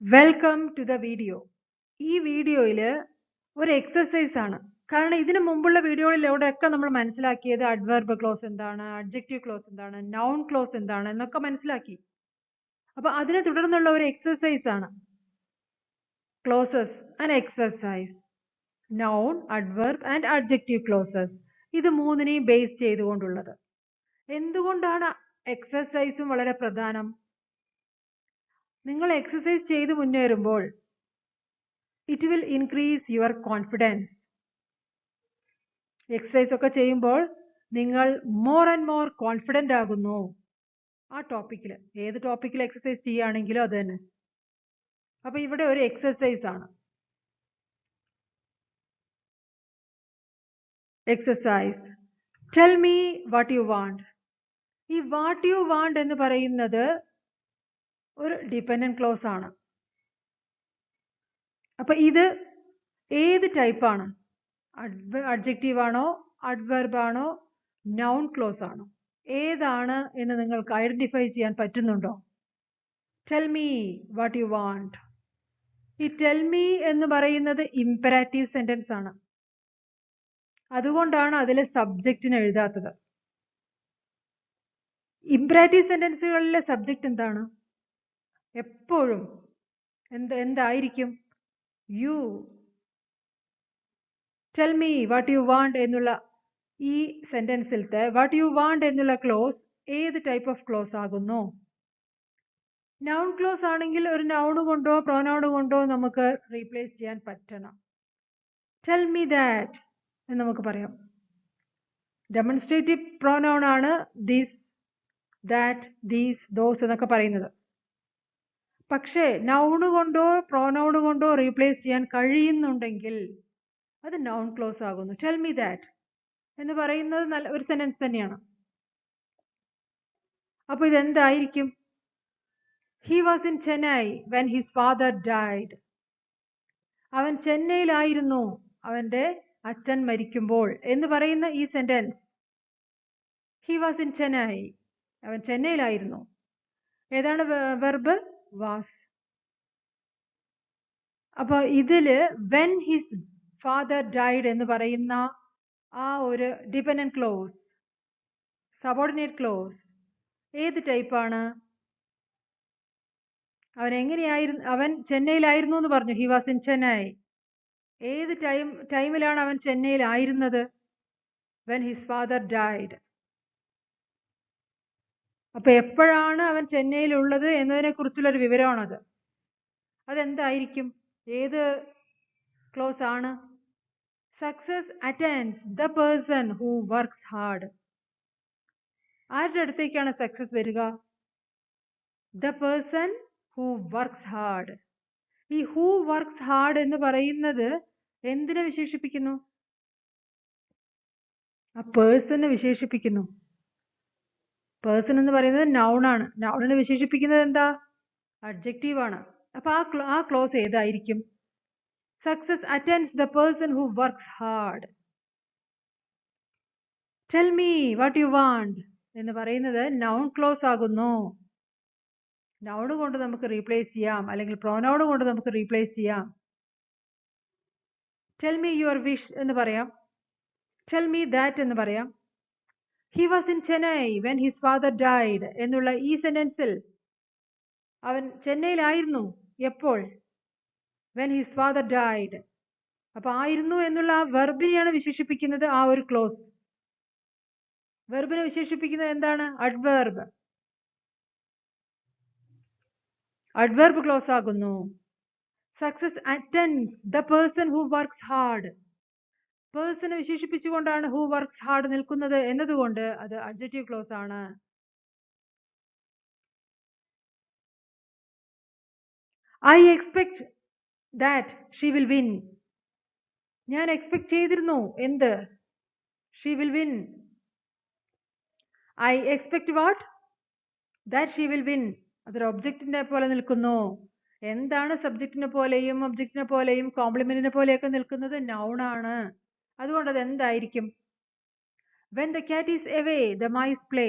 Welcome to the video. ഈ വീഡിയോയിൽ ഒരു എക്സസൈസ് ആണ്. കാരണം ഇതിനു മുമ്പുള്ള വീഡിയോയിലൂടെയൊക്കെ നമ്മൾ മനസ്സിലാക്കിയത് അഡ്വർബ് ക്ലോസ് എന്താണ്, അഡ്ജക്റ്റീവ് ക്ലോസ് എന്താണ്, നൗൺ ക്ലോസ് എന്താണ് എന്നൊക്കെ മനസ്സിലാക്കി. അപ്പോൾ അതിനെ തുടർന്നുള്ള ഒരു എക്സസൈസ് ആണ് clauses and exercise. Noun, adverb and adjective clauses, ഇത് മൂന്നിനെയും ബേസ് ചെയ്തുകൊണ്ടുള്ളത്. എന്തുകൊണ്ടാണ് എക്സസൈസും വളരെ പ്രധാനം? നിങ്ങൾ എക്സസൈസ് ചെയ്ത് മുന്നേറുമ്പോൾ it will increase your confidence. Exercise ഒക്കെ ചെയ്യുമ്പോൾ നിങ്ങൾ മോർ ആൻഡ് മോർ കോൺഫിഡൻ്റ് ആകുന്നു ആ ടോപ്പിക്കിൽ. ഏത് ടോപ്പിക്കിൽ എക്സസൈസ് ചെയ്യുകയാണെങ്കിലും അത് തന്നെ. അപ്പോൾ ഇവിടെ ഒരു എക്സസൈസ് ആണ്. Exercise, tell me what you want. ഈ വാട്ട് യു വാണ്ട് എന്ന് പറയുന്നത് ഒരു ഡിപെൻഡന്റ് ക്ലോസ് ആണ്. അപ്പോൾ ഇത് ഏത് ടൈപ്പാണ്? അഡ്ജക്റ്റീവ് ആണോ, അഡ്വർബ് ആണോ, നൗൺ ക്ലോസ് ആണോ? ഏതാണ് എന്ന് നിങ്ങൾക്ക് ഐഡന്റിഫൈ ചെയ്യാൻ പറ്റുന്നുണ്ടോ? Tell me what you want. ഈ ടെൽ മീ എന്ന് പറയുന്നത് ഇംപെരാറ്റീവ് സെന്റൻസ് ആണ്. അതുകൊണ്ടാണ് അതിൽ സബ്ജക്റ്റിന് എഴുതാത്തത്. ഇംപെരാറ്റീവ് സെന്റൻസുകളിലെ സബ്ജക്റ്റ് എന്താണ്? എപ്പോഴും എന്തായിരിക്കും? You. Tell me what you want എന്നുള്ള ഈ സെന്റൻസിലത്തെ വാട്ട് യു വാണ്ട് എന്നുള്ള ക്ലോസ് ഏത് ടൈപ്പ് ഓഫ് ക്ലോസ് ആകുന്നു? നൗൺ ക്ലോസ് ആണെങ്കിൽ ഒരു നൗൺ കൊണ്ടോ പ്രോനൗൺ കൊണ്ടോ നമുക്ക് റീപ്ലേസ് ചെയ്യാൻ പറ്റണം. ടെൽ മീ ദാറ്റ് എന്ന് നമുക്ക് പറയാം. ഡെമോൺസ്ട്രേറ്റീവ് പ്രോനൗൺ ആണ് ദിസ്, ദാറ്റ്, ദീസ്, ദോസ് എന്നൊക്കെ പറയുന്നത്. പക്ഷേ നൗൺ കൊണ്ടോ പ്രോനൗൺ കൊണ്ടോ റീപ്ലേസ് ചെയ്യാൻ കഴിയുന്നുണ്ടെങ്കിൽ അത് നൗൺ ക്ലോസ് ആകുന്നു. ടെൽ മീ ദാറ്റ് എന്ന് പറയുന്നത് നല്ല ഒരു സെന്റൻസ് തന്നെയാണ്. അപ്പോൾ ഇതെന്തായിരിക്കും? He was in Chennai when his father died. അവൻ ചെന്നൈയിലായിരുന്നു അവൻ്റെ അച്ഛൻ മരിക്കുമ്പോൾ എന്ന് പറയുന്ന ഈ sentence. He was in Chennai. അവൻ ചെന്നൈയിലായിരുന്നു. ഏതാണ് വെർബ്? was. അപ്പോൾ ഇതിൽ when his father died എന്ന് പറയുന്ന ആ ഒരു ഡിപെൻഡന്റ് ക്ലോസ്, സബോർഡിനേറ്റ് ക്ലോസ് ഏത് ടൈപ്പാണ്? അവൻ ചെന്നൈയിലായിരുന്നു എന്ന് പറഞ്ഞു. He was in Chennai. ഏത് ടൈമിലാണ് അവൻ ചെന്നൈയിലായിരുന്നത്? When his father died. അപ്പൊ എപ്പോഴാണ് അവൻ ചെന്നൈയിലുള്ളത് എന്നതിനെ കുറിച്ചുള്ളൊരു വിവരമാണത്. അതെന്തായിരിക്കും? ഏത് ക്ലോസ് ആണ്? Success attends the person who works hard. ആരുടെ അടുത്തേക്കാണ് സക്സസ് വരിക? The person who works hard. ഈ ഹൂ വർക്ക്സ് ഹാർഡ് എന്ന് പറയുന്നത് എന്തിനെ വിശേഷിപ്പിക്കുന്നു? ആ പേഴ്സണിനെ വിശേഷിപ്പിക്കുന്നു. പേഴ്സൺ എന്ന് പറയുന്നത് നൗൺ ആണ്. നൗണിനെ വിശേഷിപ്പിക്കുന്നത് എന്താ? അഡ്ജക്റ്റീവ് ആണ്. അപ്പൊ ആ ക്ലോസ് ഏതായിരിക്കും? Success attends the person who works hard. Tell me what you want എന്ന് പറയുന്നത് നൗൺ ക്ലോസ് ആകുന്നു. നൗൺ കൊണ്ട് നമുക്ക് റീപ്ലേസ് ചെയ്യാം, അല്ലെങ്കിൽ പ്രോനൗൺ കൊണ്ട് നമുക്ക് റീപ്ലേസ് ചെയ്യാം. ടെൽ മീ യുവർ വിഷ് എന്ന് പറയാം. ടെൽ മീ ദാറ്റ് എന്ന് പറയാം. He was in Chennai when his father died എന്നുള്ള ഈ സെന്റൻസിൽ അവൻ ചെന്നൈയിലായിരുന്നു. എപ്പോൾ? When his father died. അപ്പൊ ആയിരുന്നു എന്നുള്ള ആ വെർബിനെയാണ് വിശേഷിപ്പിക്കുന്നത് ആ ഒരു ക്ലോസ്. വെർബിനെ വിശേഷിപ്പിക്കുന്നത് എന്താണ്? അഡ്വർബ്. അഡ്വർബ് ക്ലോസ് ആകുന്നു. Success attends the person who works hard. പേഴ്സണെ വിശേഷിപ്പിച്ചുകൊണ്ടാണ് ഹൂ വർക്ക്സ് ഹാർഡ് നിൽക്കുന്നത് എന്നതുകൊണ്ട് അത് അഡ്ജക്റ്റീവ് ക്ലോസ് ആണ്. I expect that she will win. ഞാൻ എക്സ്പെക്ട് ചെയ്തിരുന്നു എന്ത്? She will win. I expect what? That she will win. അതൊരു ഒബ്ജക്റ്റിനെ പോലെ നിൽക്കുന്നു. എന്താണ് സബ്ജക്റ്റിനെ പോലെയും ഒബ്ജക്റ്റിനെ പോലെയും കോംപ്ലിമെന്റിനെ പോലെയൊക്കെ നിൽക്കുന്നത്? നൗൺ ആണ്. അതുകൊണ്ട് അത് എന്തായിരിക്കും? When the cat is away the mice play.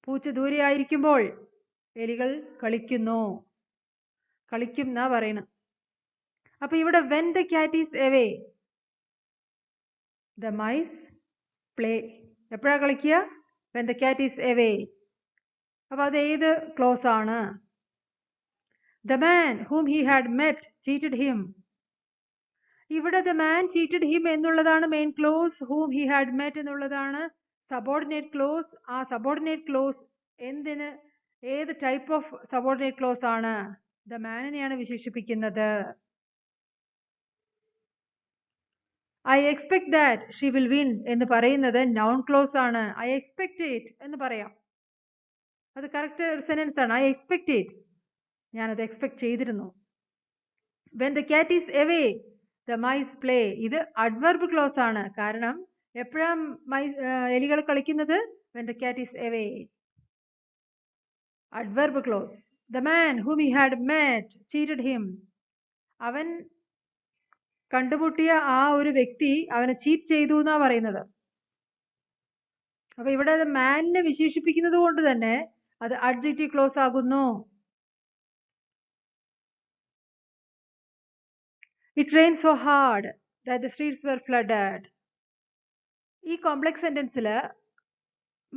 പൂച്ച ദൂരെ ആയിരിക്കുമ്പോൾ എലികൾ കളിക്കുന്നു. കളിക്കും എന്നാ പറയുന്നത്. അപ്പൊ ഇവിടെ when the cat is away, the mice play. എപ്പോഴാ കളിക്കുക? when the cat is away. അപ്പൊ അത് ഏത് ക്ലോസ് ആണ്? the man whom he had met cheated him. ഇവിടെ the man cheated him എന്നുള്ളതാണ് main clause, whom he had met എന്നുള്ളതാണ് subordinate close. ആ സബോർഡിനേറ്റ് ക്ലോസ് എന്തിന്, ഏത് ടൈപ്പ് ഓഫ് സബോർഡിനേറ്റ് ക്ലോസ് ആണ്? the manനെയാണ് വിശേഷിപ്പിക്കുന്നത്. I expect that she will win എന്ന് പറയുന്നത് noun clause ആണ്. I expect it എന്ന് പറയാം. അത് കറക്റ്റ് സെന്റൻസ് ആണ്. I expect it. ഞാനത് എക്സ്പെക്ട് ചെയ്തിരുന്നു. when the cat is away, the mice play. ഇത് adverb clause ആണ്. കാരണം എപ്പോഴാണ് എലികൾ കളിക്കുന്നത്? when the cat is away. adverb clause. the man whom he had met cheated him. അവൻ കണ്ടുമുട്ടിയ ആ ഒരു വ്യക്തി അവനെ ചീറ്റ് ചെയ്തു എന്നാ പറയുന്നത്. അപ്പൊ ഇവിടെ മാനിനെ വിശേഷിപ്പിക്കുന്നത് കൊണ്ട് തന്നെ അത് അഡ്ജക്റ്റീവ് ക്ലോസ് ആകുന്നു. It rain so hard that the streets were flooded. ഈ കോംപ്ലക്സ് സെന്റൻസില്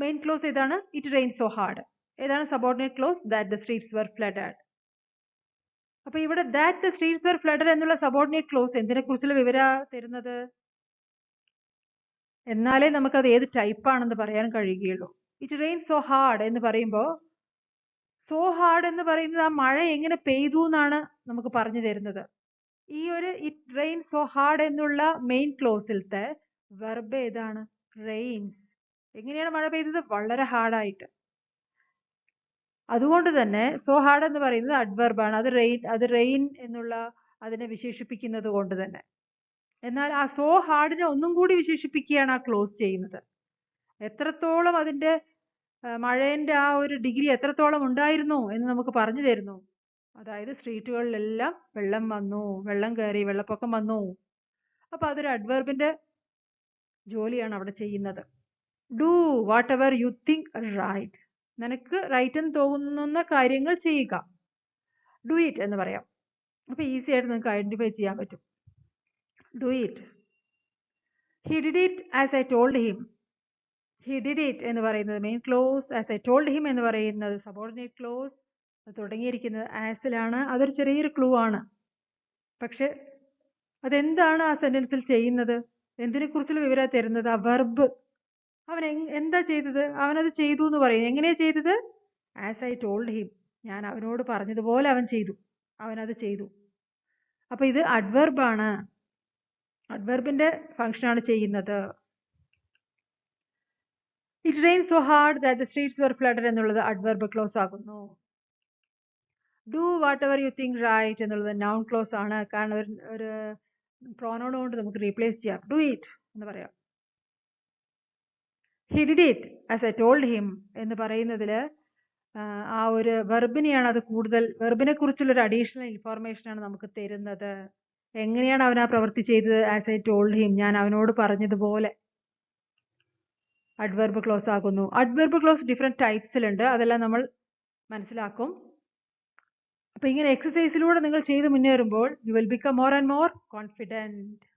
മെയിൻ ക്ലോസ് ഏതാണ്? It rain so hard. ഏതാണ് subordinate clause? That the streets were flooded. അപ്പൊ ഇവിടെ that the streets were flooded എന്നുള്ള സബോർഡിനേറ്റ് ക്ലോസ് എന്തിനെ കുറിച്ചുള്ള വിവരം തരുന്നത്? എന്നാലേ നമുക്കത് ഏത് ടൈപ്പ് ആണെന്ന് പറയാൻ കഴിയുകയുള്ളൂ. ഇറ്റ് റെയിൻ സോ ഹാർഡ് എന്ന് പറയുമ്പോൾ സോ ഹാർഡ് എന്ന് പറയുന്നത് ആ മഴ എങ്ങനെ പെയ്തു എന്നാണ് നമുക്ക് പറഞ്ഞു തരുന്നത്. ഈ ഒരു ഇറ്റ് റെയിൻ സോ ഹാർഡ് എന്നുള്ള മെയിൻ ക്ലോസിലത്തെ വെർബ് ഏതാണ്? റെയിൻസ്. എങ്ങനെയാണ് മഴ പെയ്തത്? വളരെ ഹാർഡായിട്ട്. അതുകൊണ്ട് തന്നെ സോ ഹാർഡ് എന്ന് പറയുന്നത് അഡ്വർബാണ്. അത് റെയിൻ എന്നുള്ള അതിനെ വിശേഷിപ്പിക്കുന്നത് കൊണ്ട് തന്നെ. എന്നാൽ ആ സോ ഹാർഡിനെ ഒന്നും കൂടി വിശേഷിപ്പിക്കുകയാണ് ആ ക്ലോസ് ചെയ്യുന്നത്. എത്രത്തോളം അതിന്റെ മഴേന്റെ ആ ഒരു ഡിഗ്രി എത്രത്തോളം ഉണ്ടായിരുന്നു എന്ന് നമുക്ക് പറഞ്ഞു തരുന്നു. അതായത് സ്ട്രീറ്റുകളിലെല്ലാം വെള്ളം വന്നു, വെള്ളം കയറി, വെള്ളപ്പൊക്കം വന്നു. അപ്പൊ അതൊരു അഡ്വർബിന്റെ ജോലിയാണ് അവിടെ ചെയ്യുന്നത്. Do whatever you think right. നിനക്ക് റൈറ്റ് എന്ന് തോന്നുന്ന കാര്യങ്ങൾ ചെയ്യുക. ഡു ഇറ്റ് എന്ന് പറയാം. അപ്പൊ ഈസി ആയിട്ട് നിങ്ങൾക്ക് ഐഡന്റിഫൈ ചെയ്യാൻ പറ്റും. Do it. He did it as I told him. He did it എന്ന് പറയുന്നത് main clause, as I told him എന്ന് പറയുന്നത് സബോർഡിനേറ്റ് ക്ലോസ്. തുടങ്ങിയിരിക്കുന്നത് ആസിലാണ്. അതൊരു ചെറിയൊരു ക്ലൂ ആണ്. പക്ഷെ അതെന്താണ് ആ സെന്റൻസിൽ ചെയ്യുന്നത്? എന്തിനെ കുറിച്ചുള്ള വിവരം തരുന്നത്? ആ വെർബ്. അവൻ എന്താ ചെയ്തത്? അവനത് ചെയ്തു എന്ന് പറയും. എങ്ങനെയാ ചെയ്തത്? As I told him. ഞാൻ അവനോട് പറഞ്ഞതുപോലെ അവൻ ചെയ്തു. അവനത് ചെയ്തു. അപ്പൊ ഇത് അഡ്വർബാണ്. അഡ്വർബിന്റെ ഫംഗ്ഷനാണ് ചെയ്യുന്നത്. It rain so hard that the streets were flooded എന്നുള്ളത് അഡ്വർബ് ക്ലോസ് ആകുന്നു. Do whatever you think right എന്നുള്ളത് നൗൺ ക്ലോസ് ആണ്. കാരണം ഒരു പ്രോനൗൺ കൊണ്ട് നമുക്ക് റീപ്ലേസ് ചെയ്യാം. ഡു ഇറ്റ് എന്ന് പറയാം. He did it as I told him എന്ന് പറയുന്നതിൽ ആ ഒരു വെർബിനെയാണ് അത് കൂടുതൽ, വെർബിനെ കുറിച്ചുള്ള ഒരു അഡീഷണൽ ഇൻഫോർമേഷൻ ആണ് നമുക്ക് തരുന്നത്. എങ്ങനെയാണ് അവൻ ആ പ്രവൃത്തി ചെയ്തത്? ആസ് ഐ ടോൾഡ് ഹിം, ഞാൻ അവനോട് പറഞ്ഞതുപോലെ. അഡ്വർബ് ക്ലോസ് ആകുന്നു. അഡ്വർബ് ക്ലോസ് ഡിഫറെന്റ് ടൈപ്സിലുണ്ട്. അതെല്ലാം നമ്മൾ മനസ്സിലാക്കും. അപ്പൊ ഇങ്ങനെ എക്സസൈസിലൂടെ നിങ്ങൾ ചെയ്ത് മുന്നേറുമ്പോൾ you will become more and more confident.